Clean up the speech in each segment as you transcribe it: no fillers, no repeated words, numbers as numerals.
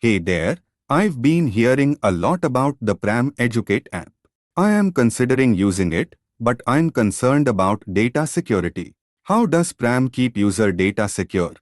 Hey there, I've been hearing a lot about the Pram Educate app. I am considering using it, but I'm concerned about data security. How does Pram keep user data secure?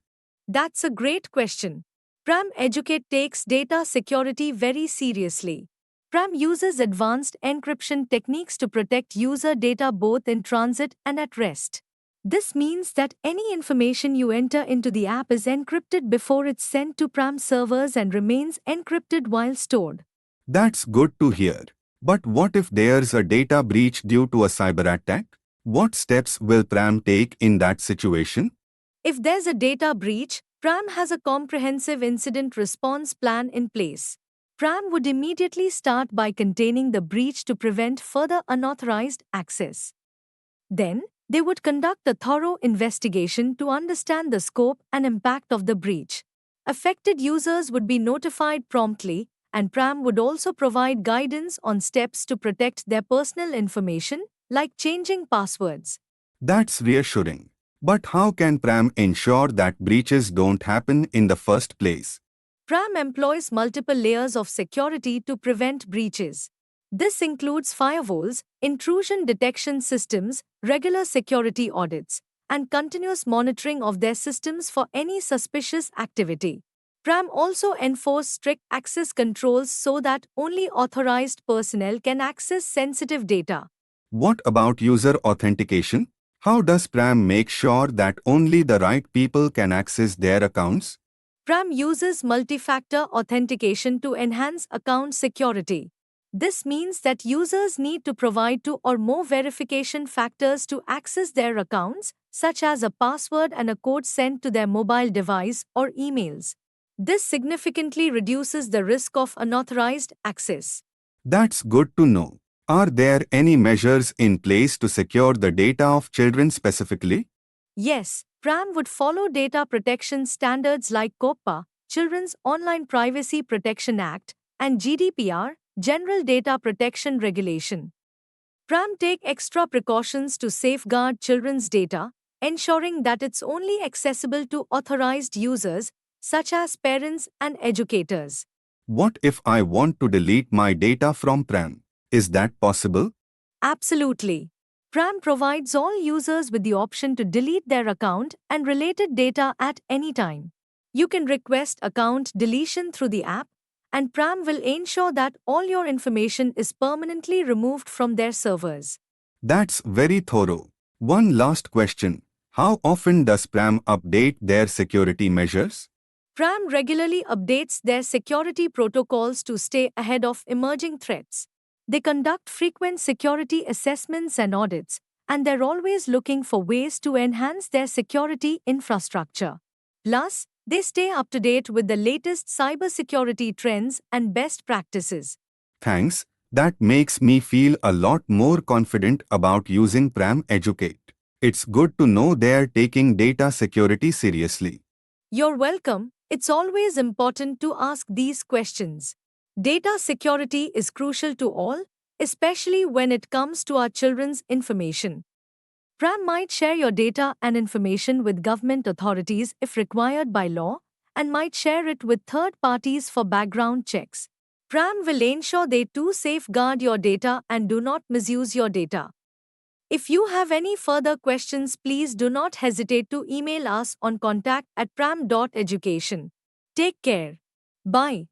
That's a great question. Pram Educate takes data security very seriously. Pram uses advanced encryption techniques to protect user data both in transit and at rest. This means that any information you enter into the app is encrypted before it's sent to Pram servers and remains encrypted while stored. That's good to hear. But what if there's a data breach due to a cyber attack? What steps will Pram take in that situation? If there's a data breach, Pram has a comprehensive incident response plan in place. Pram would immediately start by containing the breach to prevent further unauthorized access. Then, they would conduct a thorough investigation to understand the scope and impact of the breach. Affected users would be notified promptly, and Pram would also provide guidance on steps to protect their personal information, like changing passwords. That's reassuring. But how can Pram ensure that breaches don't happen in the first place? Pram employs multiple layers of security to prevent breaches. This includes firewalls, intrusion detection systems, regular security audits, and continuous monitoring of their systems for any suspicious activity. Pram also enforces strict access controls so that only authorized personnel can access sensitive data. What about user authentication? How does Pram make sure that only the right people can access their accounts? Pram uses multi-factor authentication to enhance account security. This means that users need to provide two or more verification factors to access their accounts, such as a password and a code sent to their mobile device or emails. This significantly reduces the risk of unauthorized access. That's good to know. Are there any measures in place to secure the data of children specifically? Yes, Pram would follow data protection standards like COPPA, Children's Online Privacy Protection Act, and GDPR, General Data Protection Regulation. Pram take extra precautions to safeguard children's data, ensuring that it's only accessible to authorized users, such as parents and educators. What if I want to delete my data from Pram? Is that possible? Absolutely. Pram provides all users with the option to delete their account and related data at any time. You can request account deletion through the app, and Pram will ensure that all your information is permanently removed from their servers. That's very thorough. One last question. How often does Pram update their security measures? Pram regularly updates their security protocols to stay ahead of emerging threats. They conduct frequent security assessments and audits, and they're always looking for ways to enhance their security infrastructure. Plus, they stay up to date with the latest cybersecurity trends and best practices. Thanks. That makes me feel a lot more confident about using Pram Educate. It's good to know they're taking data security seriously. You're welcome. It's always important to ask these questions. Data security is crucial to all, especially when it comes to our children's information. Pram might share your data and information with government authorities if required by law, and might share it with third parties for background checks. Pram will ensure they too safeguard your data and do not misuse your data. If you have any further questions, please do not hesitate to email us on contact@pram.education. Take care. Bye.